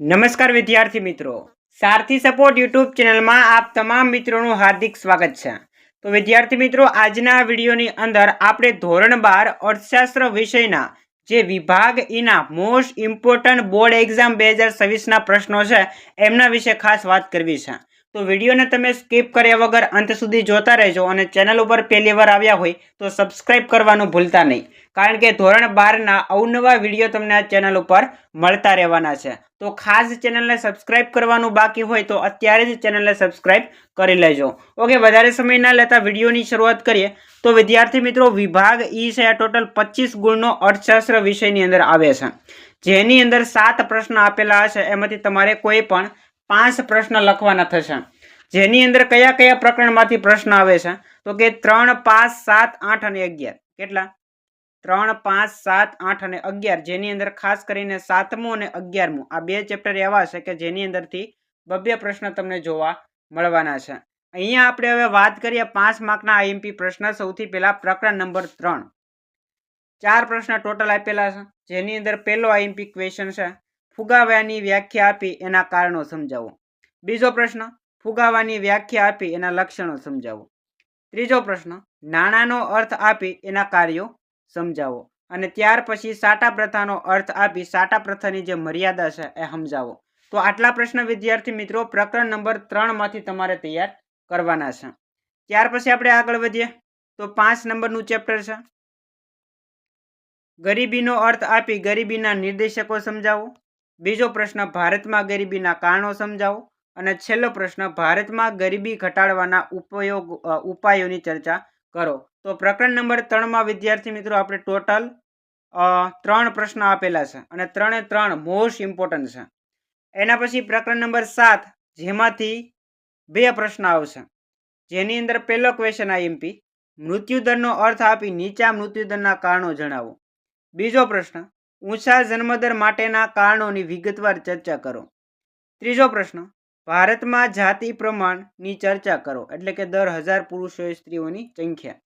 નમસ્કાર વિદ્યાર્થી મિત્રો, સારથી સપોર્ટ યુટ્યુબ ચેનલમાં આપ તમામ મિત્રોનું હાર્દિક સ્વાગત છે। તો વિદ્યાર્થી મિત્રો, આજના વિડીયોની અંદર આપણે ધોરણ 12 અર્થશાસ્ત્ર વિષયના જે વિભાગ ઈના મોસ્ટ ઇમ્પોર્ટન્ટ બોર્ડ એક્ઝામ 2026ના પ્રશ્નો છે એમના વિશે ખાસ વાત કરવી છે। તો વિડીયોને તમે સ્કીપ કર્યા વગર અંત સુધી જોતા રહેજો અને ચેનલ ઉપર પહેલી વાર આવ્યા હોય તો સબસ્ક્રાઇબ કરવાનું ભૂલતા નહીં, કારણ કે ધોરણ 12ના અવનવા વિડીયો તમને આ ચેનલ ઉપર મળતા રહેવાના છે। તો ખાસ ચેનલને સબસ્ક્રાઇબ કરવાનું બાકી હોય તો અત્યારે જ ચેનલને સબસ્ક્રાઇબ કરી લેજો। ઓકે, વધારે સમય ના લેતા વિડીયોની શરૂઆત કરીએ। તો વિદ્યાર્થી મિત્રો, વિભાગ ઈ છે આ ટોટલ 25 ગુણનો અર્થશાસ્ત્ર વિષયની અંદર આવે છે, જેની અંદર 7 પ્રશ્ન આપેલા હશે। એમાંથી તમારે કોઈ પણ 5 પ્રશ્ન લખવાના થશે, જેની અંદર કયા કયા પ્રકરણમાંથી પ્રશ્ન આવે છે તો કે 3, 5, 7, 8 અને 11। કેટલા? 3, 5, 7, 8 અને 11, જેની અંદર ખાસ કરીને 7મું અને 11મું આ બે ચેપ્ટર એવા છે કે જેની અંદરથી 2 પ્રશ્ન તમને જોવા મળવાના છે। અહીંયા આપણે હવે વાત કરીએ 5 માર્કના આઈએમપી પ્રશ્ન। સૌથી પહેલા પ્રકરણ નંબર 3, 4 પ્રશ્ન ટોટલ આપેલા છે, જેની અંદર પહેલો આઈએમપી ક્વેશ્ચન છે ફુગાવાની વ્યાખ્યા આપી એના કારણો સમજાવો। બીજો પ્રશ્ન, ફુગાવાની વ્યાખ્યા આપી એના લક્ષણો સમજાવો। ત્રીજો પ્રશ્ન, નાણાંનો અર્થ આપી એના કાર્યો સમજાવો। અને ત્યાર પછી સાટા પ્રથાનો અર્થ આપી સાટા પ્રથાની જે મર્યાદા છે એ સમજાવો। તો આટલા પ્રશ્ન વિદ્યાર્થી મિત્રો પ્રકરણ નંબર 3 માંથી તમારે તૈયાર કરવાના છે। ત્યાર પછી આપણે આગળ વધીએ તો 5 નંબરનું ચેપ્ટર છે ગરીબીનો અર્થ આપી ગરીબીના નિર્દેશકો સમજાવો। બીજો પ્રશ્ન, ભારતમાં ગરીબીના કારણો સમજાવો। અને છેલ્લો પ્રશ્ન, ભારતમાં ગરીબી ઘટાડવાના ઉપાયોની ચર્ચા કરો। તો પ્રકરણ નંબર 3 માં વિદ્યાર્થી મિત્રો આપણે ટોટલ 3 પ્રશ્ન આપેલા છે અને 3 મોસ્ટ ઇમ્પોર્ટન્ટ છે। એના પછી પ્રકરણ નંબર 7, જેમાંથી 2 પ્રશ્ન આવશે, જેની અંદર પહેલો ક્વેશ્ચન આઈએમપી, મૃત્યુદરનો અર્થ આપી નીચા મૃત્યુદરના કારણો જણાવો। બીજો પ્રશ્ન, ઊંચા જન્મદર માટેના કારણોની વિગતવાર ચર્ચા કરો। ત્રીજો પ્રશ્ન, ભારતમાં જાતિ પ્રમાણની ચર્ચા કરો, એટલે કે દર 1000 પુરુષો સ્ત્રીઓની સંખ્યા।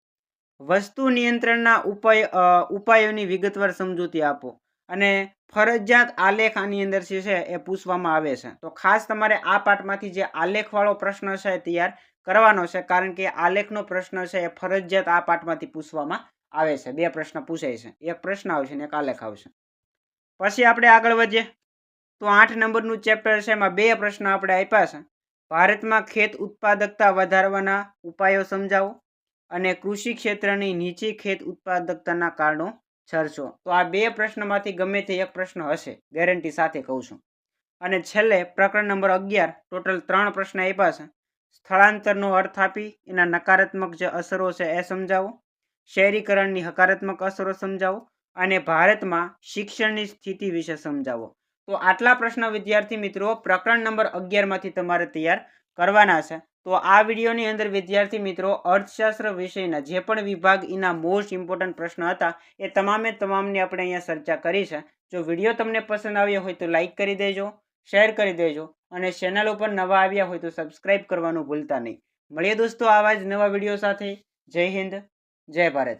વસ્તુ નિયંત્રણના ઉપાયોની વિગતવાર સમજૂતી આપો। અને ફરજિયાત આલેખ આની અંદર જે છે એ પૂછવામાં આવે છે। તો ખાસ તમારે આ પાઠમાંથી જે આલેખવાળો પ્રશ્ન છે એ તૈયાર કરવાનો છે, કારણ કે આલેખનો પ્રશ્ન છે એ ફરજિયાત આ પાઠમાંથી પૂછવામાં આવે છે। 2 પ્રશ્ન પૂછાય છે, એક પ્રશ્ન આવશે ને એક આલેખ આવશે। પછી આપણે આગળ વધીએ તો 8 નંબરનું ચેપ્ટર છે, એમાં 2 પ્રશ્ન આપણે આપ્યા છે। ભારતમાં ખેત ઉત્પાદકતા વધારવાના ઉપાયો સમજાવો અને કૃષિ ક્ષેત્રની નીચી ખેત ઉત્પાદકતાના કારણો ચર્ચો। તો આ 2 પ્રશ્નમાંથી ગમે તે એક પ્રશ્ન હશે, ગેરંટી સાથે કહું છું। અને છેલ્લે પ્રકરણ નંબર 11, ટોટલ 3 પ્રશ્ન આપ્યા છે। સ્થળાંતરનો અર્થ આપી એના નકારાત્મક જે અસરો છે એ સમજાવો। શહેરીકરણની હકારાત્મક અસરો સમજાવો અને ભારતમાં શિક્ષણની સ્થિતિ વિશે સમજાવો। તો આટલા પ્રશ્ન વિદ્યાર્થી મિત્રો પ્રકરણ નંબર 11 માંથી તમારે તૈયાર કરવાના છે। તો આ વિડીયોની અંદર વિદ્યાર્થી મિત્રો અર્થશાસ્ત્ર વિષયના જે પણ વિભાગ એના મોસ્ટ ઇમ્પોર્ટન્ટ પ્રશ્ન હતા એ તમામની આપણે અહીંયા ચર્ચા કરી છે। જો વિડીયો તમને પસંદ આવ્યો હોય તો લાઈક કરી દેજો, શેર કરી દેજો અને ચેનલ ઉપર નવા આવ્યા હોય તો સબસ્ક્રાઇબ કરવાનું ભૂલતા નહીં। મળીએ દોસ્તો આવા જ નવા વિડીયો સાથે। જય હિન્દ, જય ભારત।